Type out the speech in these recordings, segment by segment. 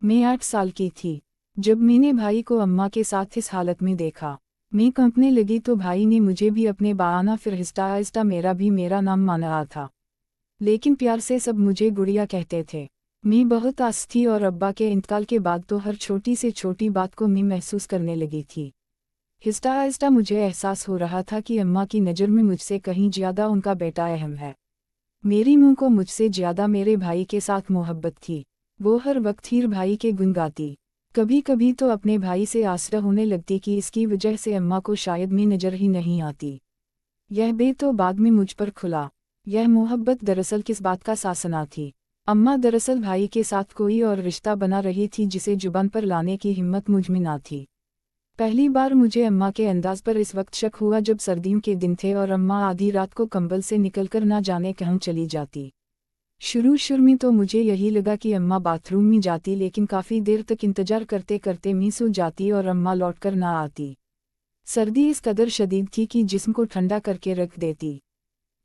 मैं 8 साल की थी जब मैंने भाई को अम्मा के साथ इस हालत में देखा। मैं कांपने लगी तो भाई ने मुझे भी अपने बहाना फिर आहिस्ता आहिस्ता मेरा नाम मान रहा था। लेकिन प्यार से सब मुझे गुड़िया कहते थे। मैं बहुत आस थी और अब्बा के इंतकाल के बाद तो हर छोटी से छोटी बात को मैं महसूस करने लगी थी। आहिस्ता आहिस्ता मुझे एहसास हो रहा था कि अम्मा की नज़र में मुझसे कहीं ज़्यादा उनका बेटा अहम है। मेरी मुँह को मुझसे ज़्यादा मेरे भाई के साथ मोहब्बत थी। वो हर वक्त हीर भाई के गुण गाती। कभी कभी तो अपने भाई से आसरा होने लगती कि इसकी वजह से अम्मा को शायद मैं नज़र ही नहीं आती। यह बे तो बाद में मुझ पर खुला। यह मोहब्बत दरअसल किस बात का सासना थी। अम्मा दरअसल भाई के साथ कोई और रिश्ता बना रही थी जिसे जुबान पर लाने की हिम्मत मुझ में ना थी। पहली बार मुझे अम्मा के अंदाज पर इस वक्त शक हुआ जब सर्दियों के दिन थे और अम्मा आधी रात को कंबल से निकलकर ना जाने कहाँ चली जाती। शुरू में तो मुझे यही लगा कि अम्मा बाथरूम में जाती, लेकिन काफ़ी देर तक इंतजार करते करते मैं सो जाती और अम्मा लौटकर ना आती। सर्दी इस कदर शदीद थी कि जिस्म को ठंडा करके रख देती।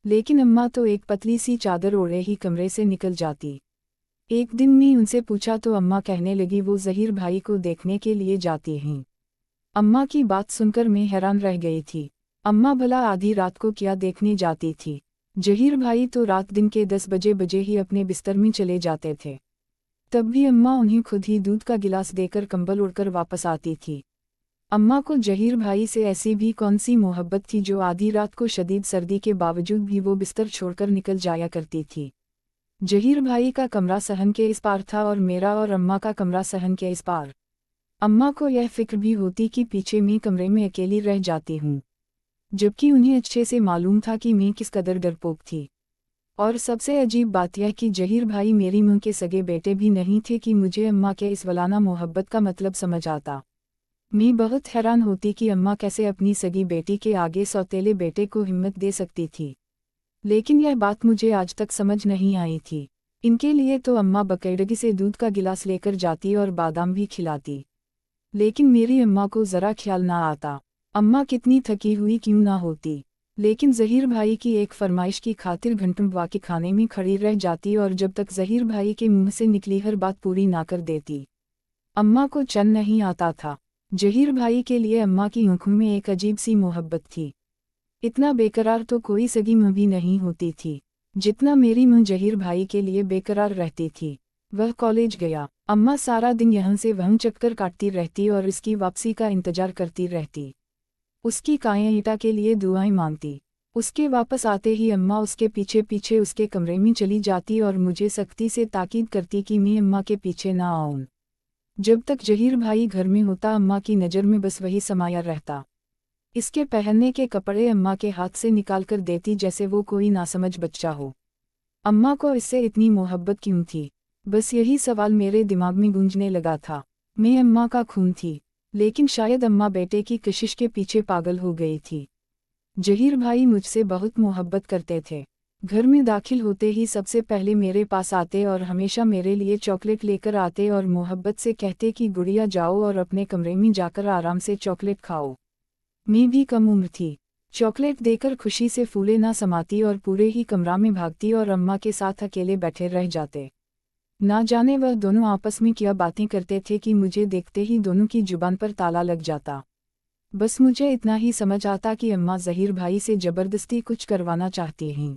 लेकिन अम्मा तो एक पतली सी चादर ओढ़े ही कमरे से निकल जाती। एक दिन मैं उनसे पूछा तो अम्मा कहने लगी वो ज़हीर भाई को देखने के लिए जाती हैं। अम्मा की बात सुनकर मैं हैरान रह गई थी। अम्मा भला आधी रात को क्या देखने जाती थी? ज़हीर भाई तो रात दिन के 10 बजे ही अपने बिस्तर में चले जाते थे। तब भी अम्मा उन्हें खुद ही दूध का गिलास देकर कंबल उड़कर वापस आती थी। अम्मा को ज़हीर भाई से ऐसी भी कौन सी मोहब्बत थी जो आधी रात को शदीद सर्दी के बावजूद भी वो बिस्तर छोड़कर निकल जाया करती थी। ज़हीर भाई का कमरा सहन के इस पार था और मेरा और अम्मा का कमरा सहन के इस पार। अम्मा को यह फिक्र भी होती कि पीछे मैं कमरे में अकेली रह जाती हूँ, जबकि उन्हें अच्छे से मालूम था कि मैं किस कदर डरपोक थी। और सबसे अजीब बात यह कि ज़हीर भाई मेरी मां के सगे बेटे भी नहीं थे कि मुझे अम्मा के इस वलाना मोहब्बत का मतलब समझ आता। मैं बहुत हैरान होती कि अम्मा कैसे अपनी सगी बेटी के आगे सौतेले बेटे को हिम्मत दे सकती थी। लेकिन यह बात मुझे आज तक समझ नहीं आई थी। इनके लिए तो अम्मा बाकायदगी से दूध का गिलास लेकर जाती और बादाम भी खिलाती। लेकिन मेरी अम्मा को ज़रा ख्याल ना आता। अम्मा कितनी थकी हुई क्यों ना होती, लेकिन ज़हीर भाई की एक फरमाइश की खातिर घंटों वाक़ई खाने में खड़ी रह जाती और जब तक ज़हीर भाई के मुंह से निकली हर बात पूरी ना कर देती। अम्मा को चैन नहीं आता था। ज़हीर भाई के लिए अम्मा की आंखों में एक अजीब सी मोहब्बत थी। इतना बेकरार तो कोई सगी मां भी नहीं होती थी जितना मेरी मां ज़हीर भाई के लिए बेकरार रहती थी। वह कॉलेज गया। अम्मा सारा दिन यहाँ से वहाँ चक्कर काटती रहती और इसकी वापसी का इंतजार करती रहती। उसकी काया ईटा के लिए दुआएं मांगती। उसके वापस आते ही अम्मा उसके पीछे पीछे उसके कमरे में चली जाती और मुझे सख्ती से ताकीद करती कि मैं अम्मा के पीछे ना आऊं। जब तक ज़हीर भाई घर में होता अम्मा की नज़र में बस वही समाया रहता। इसके पहनने के कपड़े अम्मा के हाथ से निकाल कर देती जैसे वो कोई नासमझ बच्चा हो। अम्मा को इससे इतनी मोहब्बत क्यों थी? बस यही सवाल मेरे दिमाग में गूंजने लगा था। मैं अम्मा का खून थी, लेकिन शायद अम्मा बेटे की कशिश के पीछे पागल हो गई थी। ज़हीर भाई मुझसे बहुत मोहब्बत करते थे। घर में दाखिल होते ही सबसे पहले मेरे पास आते और हमेशा मेरे लिए चॉकलेट लेकर आते और मोहब्बत से कहते कि गुड़िया जाओ और अपने कमरे में जाकर आराम से चॉकलेट खाओ। मैं भी कम उम्र थी। चॉकलेट देकर खुशी से फूले ना समाती और पूरे ही कमरा में भागती और अम्मा के साथ अकेले बैठे रह जाते। ना जाने वह दोनों आपस में क्या बातें करते थे कि मुझे देखते ही दोनों की जुबान पर ताला लग जाता। बस मुझे इतना ही समझ आता कि अम्मा ज़हीर भाई से ज़बरदस्ती कुछ करवाना चाहती हैं।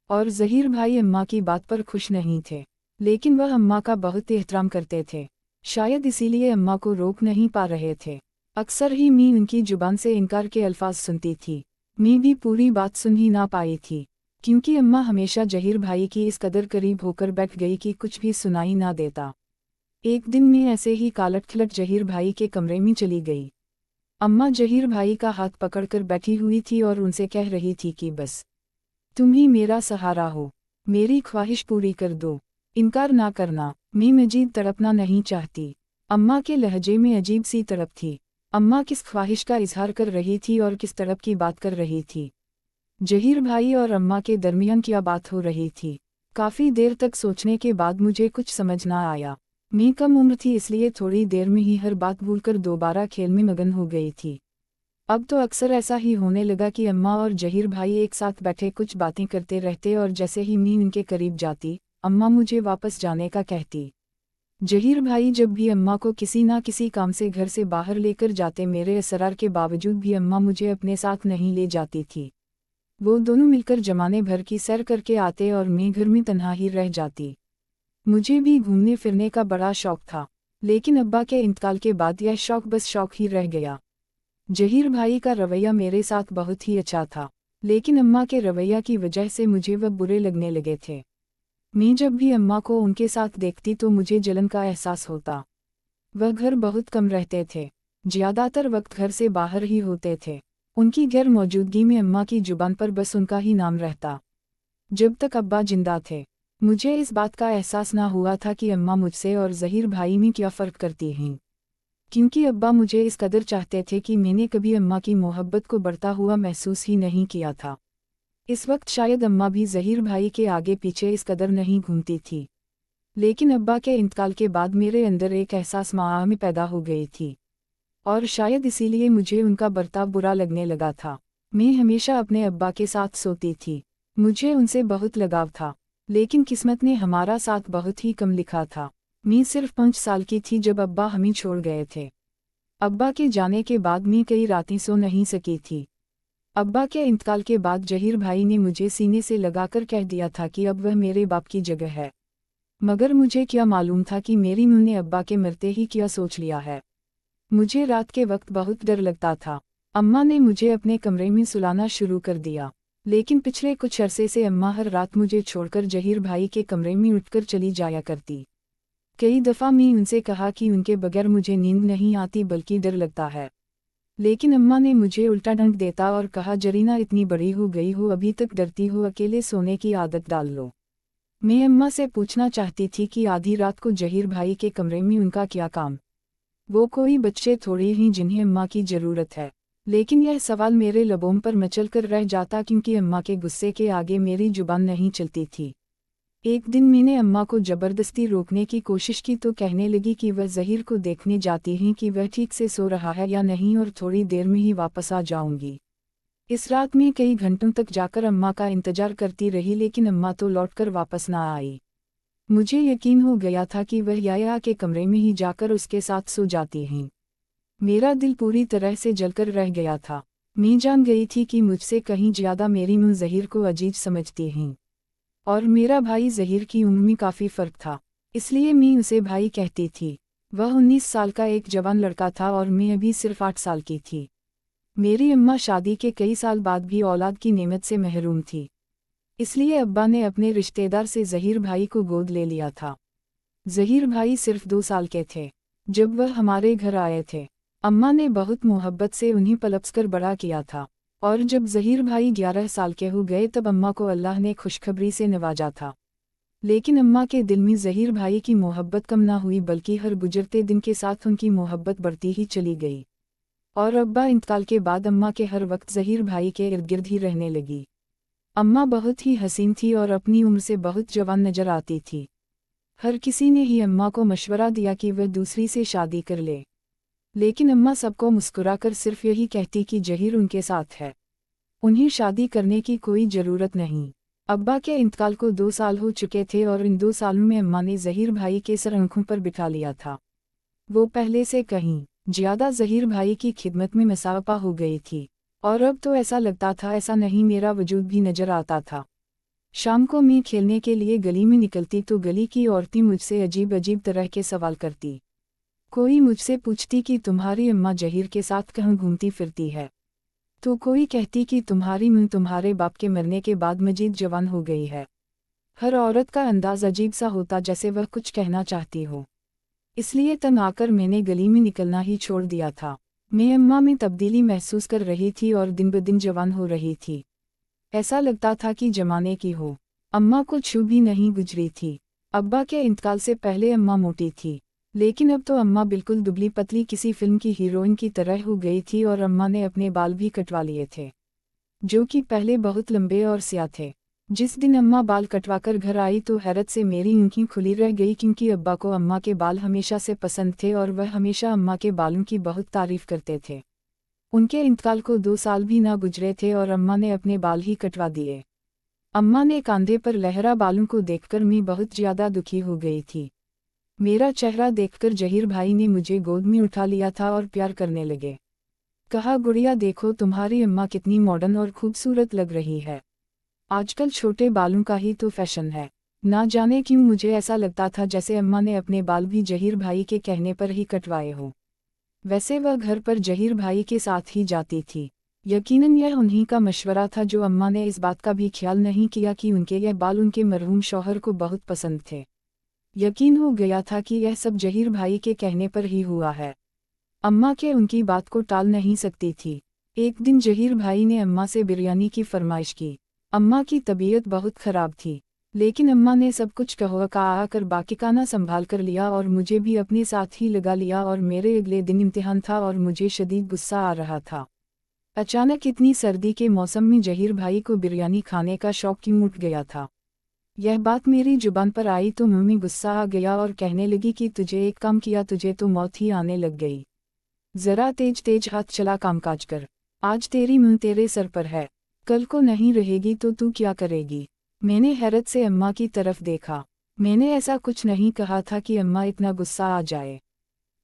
और ज़हीर भाई अम्मा की बात पर खुश नहीं थे, लेकिन वह अम्मा का बहुत एहतराम करते थे। शायद इसीलिए अम्मा को रोक नहीं पा रहे थे। अक्सर ही मैं उनकी जुबान से इनकार के अल्फाज सुनती थी। मैं भी पूरी बात सुन ही ना पाई थी, क्योंकि अम्मा हमेशा ज़हीर भाई की इस कदर करीब होकर बैठ गई कि कुछ भी सुनाई ना देता। एक दिन मैं ऐसे ही कालट खिलट ज़हीर भाई के कमरे में चली गई। अम्मा ज़हीर भाई का हाथ पकड़कर बैठी हुई थी और उनसे कह रही थी कि बस तुम ही मेरा सहारा हो, मेरी ख्वाहिश पूरी कर दो, इनकार ना करना। मैं मजीद तड़पना नहीं चाहती। अम्मा के लहजे में अजीब सी तड़प थी। अम्मा किस ख्वाहिश का इजहार कर रही थी और किस तड़प की बात कर रही थी? ज़हीर भाई और अम्मा के दरमियान क्या बात हो रही थी? काफ़ी देर तक सोचने के बाद मुझे कुछ समझ ना आया। मैं कम उम्र थी इसलिए थोड़ी देर में ही हर बात भूलकर दोबारा खेल में मगन हो गई थी। अब तो अक्सर ऐसा ही होने लगा कि अम्मा और ज़हीर भाई एक साथ बैठे कुछ बातें करते रहते और जैसे ही मैं उनके करीब जाती, अम्मा मुझे वापस जाने का कहती। जहीर भाई जब भी अम्मा को किसी ना किसी काम से घर से बाहर लेकर जाते, मेरे असरार के बावजूद भी अम्मा मुझे अपने साथ नहीं ले जाती थी। वो दोनों मिलकर जमाने भर की सैर करके आते और मैं घर में तन्हा ही रह जाती। मुझे भी घूमने फिरने का बड़ा शौक था, लेकिन अब्बा के इंतकाल के बाद यह शौक बस शौक ही रह गया। जहीर भाई का रवैया मेरे साथ बहुत ही अच्छा था, लेकिन अम्मा के रवैया की वजह से मुझे वह बुरे लगने लगे थे। मैं जब भी अम्मा को उनके साथ देखती तो मुझे जलन का एहसास होता। वह घर बहुत कम रहते थे, ज़्यादातर वक्त घर से बाहर ही होते थे। उनकी गैर मौजूदगी में अम्मा की जुबान पर बस उनका ही नाम रहता। जब तक अब्बा जिंदा थे, मुझे इस बात का एहसास ना हुआ था कि अम्मा मुझसे और जहीर भाई में क्या फ़र्क करती हैं, क्योंकि अब्बा मुझे इस कदर चाहते थे कि मैंने कभी अम्मा की मोहब्बत को बढ़ता हुआ महसूस ही नहीं किया था। इस वक्त शायद अम्मा भी जहीर भाई के आगे पीछे इस कदर नहीं घूमती थी, लेकिन अब्बा के इंतकाल के बाद मेरे अंदर एक एहसास माँ में पैदा हो गई थी, और शायद इसीलिए मुझे उनका बर्ताव बुरा लगने लगा था। मैं हमेशा अपने अब्बा के साथ सोती थी, मुझे उनसे बहुत लगाव था, लेकिन किस्मत ने हमारा साथ बहुत ही कम लिखा था। मैं सिर्फ 5 साल की थी जब अब्बा हमें छोड़ गए थे। अब्बा के जाने के बाद मैं कई रातें सो नहीं सकी थी। अब्बा के इंतकाल के बाद जहीर भाई ने मुझे सीने से लगाकर कह दिया था कि अब वह मेरे बाप की जगह है, मगर मुझे क्या मालूम था कि मेरी मुँह ने अब्बा के मरते ही क्या सोच लिया है। मुझे रात के वक्त बहुत डर लगता था। अम्मा ने मुझे अपने कमरे में सुलाना शुरू कर दिया, लेकिन पिछले कुछ अरसे से अम्मा हर रात मुझे छोड़कर जहीर भाई के कमरे में उठकर चली जाया करती। कई दफ़ा मैं उनसे कहा कि उनके बगैर मुझे नींद नहीं आती बल्कि डर लगता है, लेकिन अम्मा ने मुझे उल्टा डंक देता और कहा, जरीना इतनी बड़ी हो गई हो, अभी तक डरती हो, अकेले सोने की आदत डाल लो। मैं अम्मा से पूछना चाहती थी कि आधी रात को जहीर भाई के कमरे में उनका क्या काम? वो कोई बच्चे थोड़ी ही जिन्हें अम्मा की ज़रूरत है। लेकिन यह सवाल मेरे लबों पर मचल कर रह जाता, क्योंकि अम्मा के गुस्से के आगे मेरी जुबान नहीं चलती थी। एक दिन मैंने अम्मा को ज़बरदस्ती रोकने की कोशिश की तो कहने लगी कि वह जहीर को देखने जाती हैं कि वह ठीक से सो रहा है या नहीं, और थोड़ी देर में ही वापस आ जाऊंगी। इस रात में कई घंटों तक जाकर अम्मा का इंतजार करती रही, लेकिन अम्मा तो लौटकर वापस ना आई। मुझे यकीन हो गया था कि वह याया के कमरे में ही जाकर उसके साथ सो जाती हैं। मेरा दिल पूरी तरह से जलकर रह गया था। मैं जान गई थी कि मुझसे कहीं ज़्यादा मेरी मुँह जहीर को अजीब समझती हैं, और मेरा भाई जहीर की उम्र में काफ़ी फ़र्क था, इसलिए मैं उसे भाई कहती थी। वह 19 साल का एक जवान लड़का था और मैं अभी सिर्फ 8 साल की थी। मेरी अम्मा शादी के कई साल बाद भी औलाद की नेमत से महरूम थी, इसलिए अब्बा ने अपने रिश्तेदार से जहीर भाई को गोद ले लिया था। जहीर भाई सिर्फ 2 साल के थे जब वह हमारे घर आए थे। अम्मा ने बहुत मोहब्बत से उन्हें पलपसकर बड़ा किया था, और जब जहीर भाई 11 साल के हो गए तब अम्मा को अल्लाह ने खुशखबरी से नवाजा था। लेकिन अम्मा के दिल में जहीर भाई की मोहब्बत कम ना हुई, बल्कि हर गुजरते दिन के साथ उनकी मोहब्बत बढ़ती ही चली गई। और अब्बा इंतकाल के बाद अम्मा के हर वक्त जहीर भाई के इर्द गिर्द ही रहने लगी। अम्मा बहुत ही हसीन थी और अपनी उम्र से बहुत जवान नजर आती थी। हर किसी ने ही अम्मा को मशवरा दिया कि वह दूसरी से शादी कर ले, लेकिन अम्मा सबको मुस्कुराकर सिर्फ यही कहती कि जहीर उनके साथ है, उन्हें शादी करने की कोई ज़रूरत नहीं। अब्बा के इंतकाल को 2 साल हो चुके थे और इन 2 सालों में अम्मा ने जहीर भाई के सर आंखों पर बिठा लिया था। वो पहले से कहीं ज़्यादा जहीर भाई की खिदमत में मसावपा हो गई थी, और अब तो ऐसा लगता था ऐसा नहीं मेरा वजूद भी नजर आता था। शाम को मैं खेलने के लिए गली में निकलती तो गली की औरतें मुझसे अजीब अजीब तरह के सवाल करती। कोई मुझसे पूछती कि तुम्हारी अम्मा जहीर के साथ कहाँ घूमती फिरती है, तो कोई कहती कि तुम्हारी मुँह तुम्हारे बाप के मरने के बाद मजीद जवान हो गई है। हर औरत का अंदाज अजीब सा होता, जैसे वह कुछ कहना चाहती हो। इसलिए तंग आकर मैंने गली में निकलना ही छोड़ दिया था। मैं अम्मा में तब्दीली महसूस कर रही थी और दिन ब दिन जवान हो रही थी। ऐसा लगता था कि जमाने की हो। अम्मा को छू भी नहीं गुजरी थी। अब्बा के इंतकाल से पहले अम्मा मोटी थी, लेकिन अब तो अम्मा बिल्कुल दुबली पतली किसी फिल्म की हीरोइन की तरह हो गई थी, और अम्मा ने अपने बाल भी कटवा लिए थे, जो कि पहले बहुत लंबे और स्याह थे। जिस दिन अम्मा बाल कटवाकर घर आई तो हैरत से मेरी आंखें खुली रह गई, क्योंकि अब्बा को अम्मा के बाल हमेशा से पसंद थे और वह हमेशा अम्मा के बालों की बहुत तारीफ करते थे। उनके इंतकाल को 2 साल भी ना गुजरे थे और अम्मा ने अपने बाल ही कटवा दिए। अम्मा ने कंधे पर लहरा बालों को देखकर मैं बहुत ज़्यादा दुखी हो गई थी। मेरा चेहरा देखकर जहीर भाई ने मुझे गोद में उठा लिया था और प्यार करने लगे। कहा, गुड़िया देखो तुम्हारी अम्मा कितनी मॉडर्न और खूबसूरत लग रही है। आजकल छोटे बालों का ही तो फैशन है। ना जाने क्यों मुझे ऐसा लगता था जैसे अम्मा ने अपने बाल भी जहीर भाई के कहने पर ही कटवाए हों। वैसे वह घर पर जहीर भाई के साथ ही जाती थी। यकीनन यह उन्हीं का मशवरा था जो अम्मा ने इस बात का भी ख्याल नहीं किया कि उनके यह बाल उनके मरहूम शौहर को बहुत पसंद थे। यकीन हो गया था कि यह सब जहीर भाई के कहने पर ही हुआ है। अम्मा के उनकी बात को टाल नहीं सकती थी। एक दिन जहीर भाई ने अम्मा से बिरयानी की फरमाइश की। अम्मा की तबीयत बहुत खराब थी, लेकिन अम्मा ने सब कुछ कहा कर बाकीकाना संभाल कर लिया और मुझे भी अपने साथ ही लगा लिया। और मेरे अगले दिन इम्तिहान था और मुझे शदीद गुस्सा आ रहा था। अचानक इतनी सर्दी के मौसम में जहीर भाई को बिरयानी खाने का शौक क्यों उठ गया था। यह बात मेरी जुबान पर आई तो मुँह में गुस्सा आ गया और कहने लगी कि तुझे एक काम किया तुझे तो मौत ही आने लग गई। जरा तेज तेज हाथ चला कामकाज कर। आज तेरी मुँह तेरे सर पर है, कल को नहीं रहेगी तो तू क्या करेगी। मैंने हैरत से अम्मा की तरफ देखा। मैंने ऐसा कुछ नहीं कहा था कि अम्मा इतना गुस्सा आ जाए,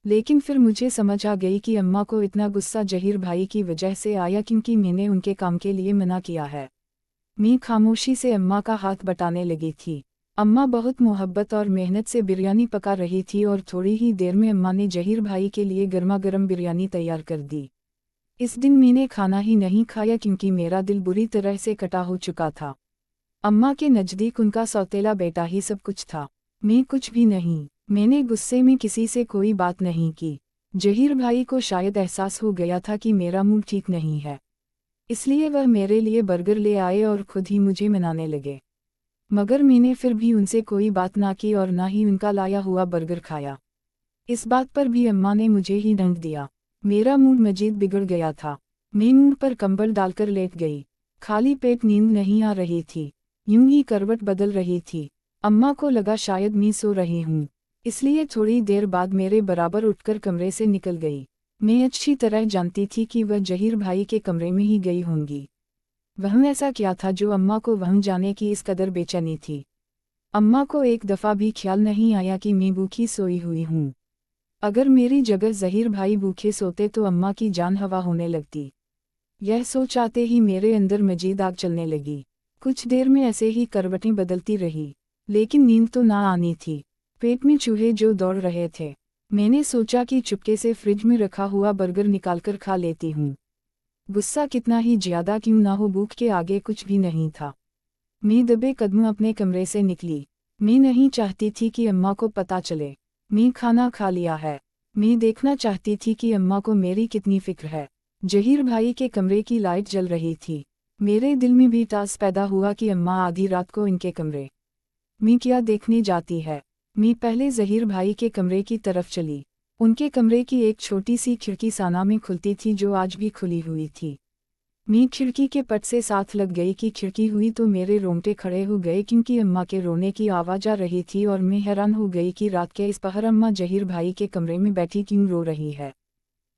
लेकिन फिर मुझे समझ आ गई कि अम्मा को इतना गुस्सा जहीर भाई की वजह से आया क्योंकि मैंने उनके काम के लिए मना किया है। मैं खामोशी से अम्मा का हाथ बटाने लगी थी। अम्मा बहुत मोहब्बत और मेहनत से बिरयानी पका रही थी और थोड़ी ही देर में अम्मा ने जहीर भाई के लिए गर्मा गर्म बिरयानी तैयार कर दी। इस दिन मैंने खाना ही नहीं खाया क्योंकि मेरा दिल बुरी तरह से कटा हो चुका था। अम्मा के नज़दीक उनका सौतेला बेटा ही सब कुछ था, मैं कुछ भी नहीं। मैंने गुस्से में किसी से कोई बात नहीं की। जहीर भाई को शायद एहसास हो गया था कि मेरा मूड ठीक नहीं है, इसलिए वह मेरे लिए बर्गर ले आए और खुद ही मुझे मनाने लगे। मगर मैंने फिर भी उनसे कोई बात ना की और ना ही उनका लाया हुआ बर्गर खाया। इस बात पर भी अम्मा ने मुझे ही दंड दिया। मेरा मूड मजीद बिगड़ गया था। मैं मुंह पर कंबल डालकर लेट गई। खाली पेट नींद नहीं आ रही थी, यूं ही करवट बदल रही थी। अम्मा को लगा शायद मैं सो रही हूँ, इसलिए थोड़ी देर बाद मेरे बराबर उठकर कमरे से निकल गई। मैं अच्छी तरह जानती थी कि वह जहीर भाई के कमरे में ही गई होंगी। वह ऐसा क्या था जो अम्मा को वहाँ जाने की इस कदर बेचैनी थी। अम्मा को एक दफ़ा भी ख्याल नहीं आया कि मैं भूखी सोई हुई हूँ। अगर मेरी जगह जहीर भाई भूखे सोते तो अम्मा की जान हवा होने लगती। यह सोच आते ही मेरे अंदर मजीद आग चलने लगी। कुछ देर में ऐसे ही करवटें बदलती रही, लेकिन नींद तो ना आनी थी। पेट में चूहे जो दौड़ रहे थे। मैंने सोचा कि चुपके से फ्रिज में रखा हुआ बर्गर निकालकर खा लेती हूँ। गुस्सा कितना ही ज्यादा क्यों ना हो, भूख के आगे कुछ भी नहीं था। मैं दबे कदम अपने कमरे से निकली। मैं नहीं चाहती थी कि अम्मा को पता चले मैं खाना खा लिया है। मैं देखना चाहती थी कि अम्मा को मेरी कितनी फिक्र है। जहीर भाई के कमरे की लाइट जल रही थी। मेरे दिल में भी टास पैदा हुआ कि अम्मा आधी रात को इनके कमरे में क्या देखने जाती है। मैं पहले जहीर भाई के कमरे की तरफ चली। उनके कमरे की एक छोटी सी खिड़की साना में खुलती थी जो आज भी खुली हुई थी। मैं खिड़की के पट से साथ लग गई कि खिड़की हुई तो मेरे रोंगटे खड़े हो गए क्योंकि अम्मा के रोने की आवाज़ आ रही थी और मैं हैरान हो गई कि रात के इस पहर अम्मा जहीर भाई के कमरे में बैठी क्यों रो रही है।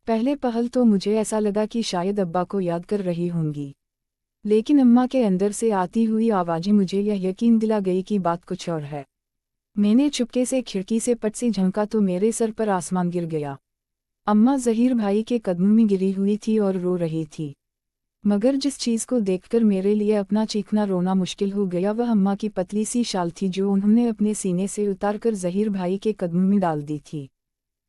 पहले पहल तो मुझे ऐसा लगा कि शायद अब्बा को याद कर रही होंगी, लेकिन अम्मा के अंदर से आती हुई आवाज़ें मुझे यह यकीन दिला गई कि बात कुछ और है। मैंने चुपके से खिड़की से पट से झंका तो मेरे सर पर आसमान गिर गया। अम्मा जहीर भाई के कदमों में गिरी हुई थी और रो रही थी। मगर जिस चीज़ को देखकर मेरे लिए अपना चीखना रोना मुश्किल हो गया वह अम्मा की पतली सी शाल थी जो उन्होंने अपने सीने से उतारकर जहीर भाई के कदमों में डाल दी थी।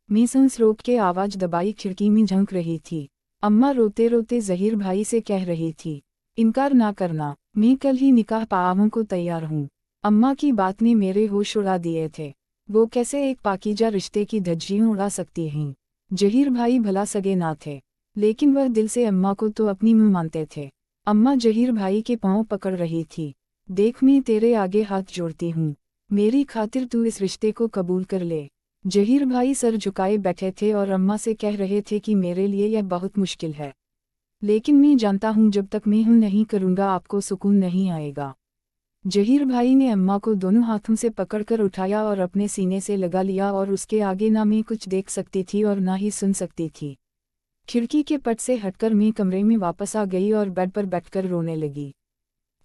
मैं सांस रोक के आवाज़ दबाई खिड़की में झंक रही थी। अम्मा रोते रोते जहीर भाई से कह रही थी, इनकार ना करना, मैं कल ही निकाह पाआवों को तैयार हूँ। अम्मा की बात ने मेरे होश उड़ा दिए थे। वो कैसे एक पाकीजा रिश्ते की धज्जियाँ उड़ा सकती हैं। जहीर भाई भला सगे ना थे, लेकिन वह दिल से अम्मा को तो अपनी मुँह मानते थे। अम्मा जहीर भाई के पाँव पकड़ रही थी। देख मैं तेरे आगे हाथ जोड़ती हूँ, मेरी खातिर तू इस रिश्ते को कबूल कर ले। जहीर भाई सर झुकाए बैठे थे और अम्मा से कह रहे थे कि मेरे लिए यह बहुत मुश्किल है, लेकिन मैं जानता हूँ जब तक मैं हूँ नहीं करूँगा आपको सुकून नहीं आएगा। जहीर भाई ने अम्मा को दोनों हाथों से पकड़कर उठाया और अपने सीने से लगा लिया और उसके आगे ना मैं कुछ देख सकती थी और ना ही सुन सकती थी। खिड़की के पट से हटकर मैं कमरे में वापस आ गई और बेड पर बैठकर रोने लगी।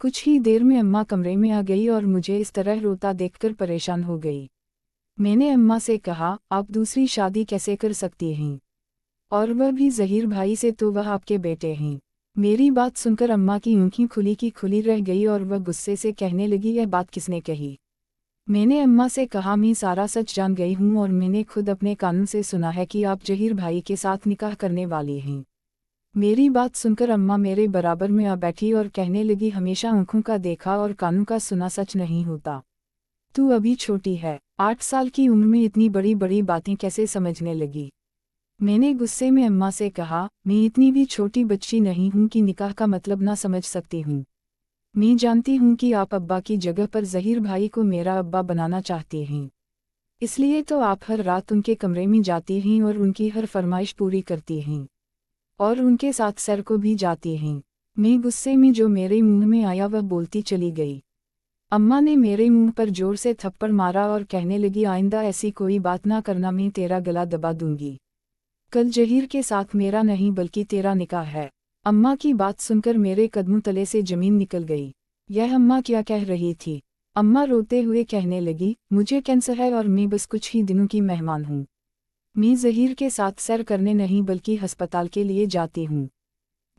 कुछ ही देर में अम्मा कमरे में आ गई और मुझे इस तरह रोता देखकर परेशान हो गई। मैंने अम्मा से कहा, आप दूसरी शादी कैसे कर सकती हैं? और वह भी ज़हीर भाई से, तो वह आपके बेटे हैं। मेरी बात सुनकर अम्मा की आंखें खुली की खुली रह गई और वह गुस्से से कहने लगी, यह बात किसने कही? मैंने अम्मा से कहा, मैं सारा सच जान गई हूँ और मैंने खुद अपने कानों से सुना है कि आप ज़हीर भाई के साथ निकाह करने वाली हैं। मेरी बात सुनकर अम्मा मेरे बराबर में आ बैठी और कहने लगी, हमेशा आंखों का देखा और कानों का सुना सच नहीं होता। तू अभी छोटी है, 8 साल की उम्र में इतनी बड़ी बड़ी बातें कैसे समझने लगी? मैंने गुस्से में अम्मा से कहा, मैं इतनी भी छोटी बच्ची नहीं हूँ कि निकाह का मतलब ना समझ सकती हूँ। मैं जानती हूँ कि आप अब्बा की जगह पर ज़हीर भाई को मेरा अब्बा बनाना चाहते हैं। इसलिए तो आप हर रात उनके कमरे में जाती हैं और उनकी हर फरमाइश पूरी करती हैं। और उनके साथ सैर को भी जाती हैं। मैं गुस्से में जो मेरे मुंह में आया वह बोलती चली गई। अम्मा ने मेरे मुंह पर जोर से थप्पड़ मारा और कहने लगी, आइंदा ऐसी कोई बात ना करना, मैं तेरा गला दबा दूंगी। कल ज़हीर के साथ मेरा नहीं बल्कि तेरा निकाह है। अम्मा की बात सुनकर मेरे कदमों तले से ज़मीन निकल गई। यह अम्मा क्या कह रही थी? अम्मा रोते हुए कहने लगी, मुझे कैंसर है और मैं बस कुछ ही दिनों की मेहमान हूँ। मैं ज़हीर के साथ सैर करने नहीं बल्कि अस्पताल के लिए जाती हूँ।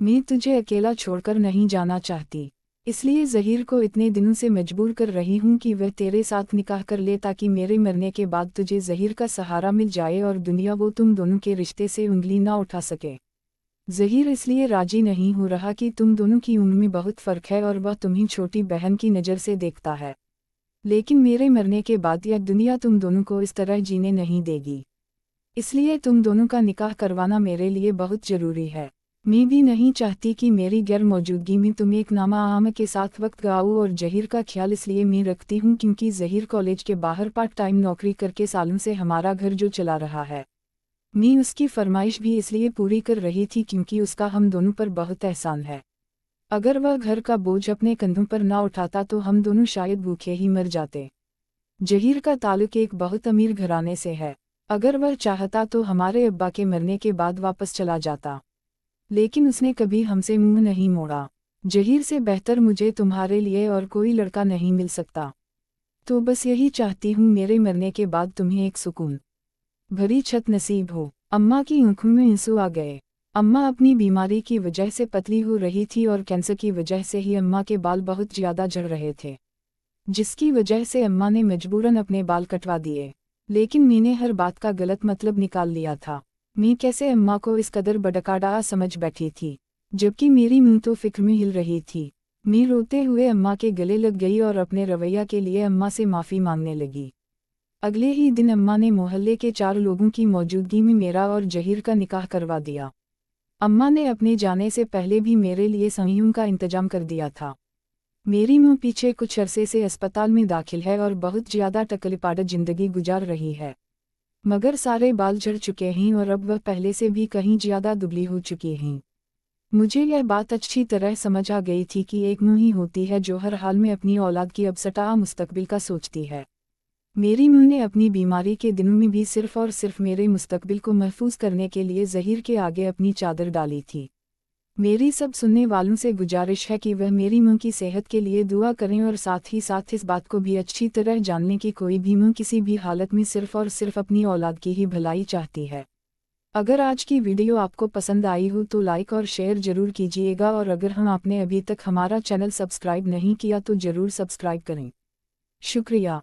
मैं तुझे अकेला छोड़कर नहीं जाना चाहती। इसलिए ज़हीर को इतने दिनों से मजबूर कर रही हूँ कि वह तेरे साथ निकाह कर ले, ताकि मेरे मरने के बाद तुझे ज़हीर का सहारा मिल जाए और दुनिया वो तुम दोनों के रिश्ते से उंगली ना उठा सके। ज़हीर इसलिए राजी नहीं हो रहा कि तुम दोनों की उम्र में बहुत फ़र्क है और वह तुम्हें छोटी बहन की नज़र से देखता है। लेकिन मेरे मरने के बाद यह दुनिया तुम दोनों को इस तरह जीने नहीं देगी। इसलिए तुम दोनों का निकाह करवाना मेरे लिए बहुत ज़रूरी है। मैं भी नहीं चाहती कि मेरी गैर मौजूदगी में तुम एक नामा के साथ वक्त गवाओ, और ज़हीर का ख्याल इसलिए मैं रखती हूँ क्योंकि ज़हीर कॉलेज के बाहर पार्ट टाइम नौकरी करके सालों से हमारा घर जो चला रहा है। मैं उसकी फरमाइश भी इसलिए पूरी कर रही थी क्योंकि उसका हम दोनों पर बहुत एहसान है। अगर वह घर का बोझ अपने कंधों पर ना उठाता तो हम दोनों शायद भूखे ही मर जाते। ज़हीर का ताल्लुक एक बहुत अमीर घराने से है। अगर वह चाहता तो हमारे अब्बा के मरने के बाद वापस चला जाता, लेकिन उसने कभी हमसे मुंह नहीं मोड़ा। ज़हीर से बेहतर मुझे तुम्हारे लिए और कोई लड़का नहीं मिल सकता। तो बस यही चाहती हूँ मेरे मरने के बाद तुम्हें एक सुकून भरी छत नसीब हो। अम्मा की आंखों में आंसू आ गए। अम्मा अपनी बीमारी की वजह से पतली हो रही थी और कैंसर की वजह से ही अम्मा के बाल बहुत ज़्यादा झड़ रहे थे, जिसकी वजह से अम्मा ने मजबूरन अपने बाल कटवा दिए। लेकिन मैंने हर बात का गलत मतलब निकाल लिया था। मैं कैसे अम्मा को इस कदर बड़काड़ा समझ बैठी थी, जबकि मेरी मुंह तो फिक्र में हिल रही थी। मैं रोते हुए अम्मा के गले लग गई और अपने रवैया के लिए अम्मा से माफ़ी मांगने लगी। अगले ही दिन अम्मा ने मोहल्ले के 4 लोगों की मौजूदगी में मेरा और ज़हीर का निकाह करवा दिया। अम्मा ने अपने जाने से पहले भी मेरे लिए सहीयों का इंतजाम कर दिया था। मेरी मां पीछे कुछ अरसे से अस्पताल में दाखिल है और बहुत ज़्यादा तकलीफादा ज़िंदगी गुजार रही है, मगर सारे बाल झड़ चुके हैं और अब वह पहले से भी कहीं ज़्यादा दुबली हो चुकी हैं। मुझे यह बात अच्छी तरह समझ आ गई थी कि एक मां ही होती है जो हर हाल में अपनी औलाद की अबसटा मुस्तकबिल का सोचती है। मेरी मां ने अपनी बीमारी के दिनों में भी सिर्फ़ और सिर्फ मेरे मुस्तकबिल को महफूज करने के लिए ज़हीर के आगे अपनी चादर डाली थी। मेरी सब सुनने वालों से गुजारिश है कि वह मेरी मां की सेहत के लिए दुआ करें और साथ ही साथ इस बात को भी अच्छी तरह जान लें कि कोई भी मां किसी भी हालत में सिर्फ और सिर्फ अपनी औलाद की ही भलाई चाहती है। अगर आज की वीडियो आपको पसंद आई हो तो लाइक और शेयर ज़रूर कीजिएगा, और अगर आपने अभी तक हमारा चैनल सब्सक्राइब नहीं किया तो ज़रूर सब्सक्राइब करें। शुक्रिया।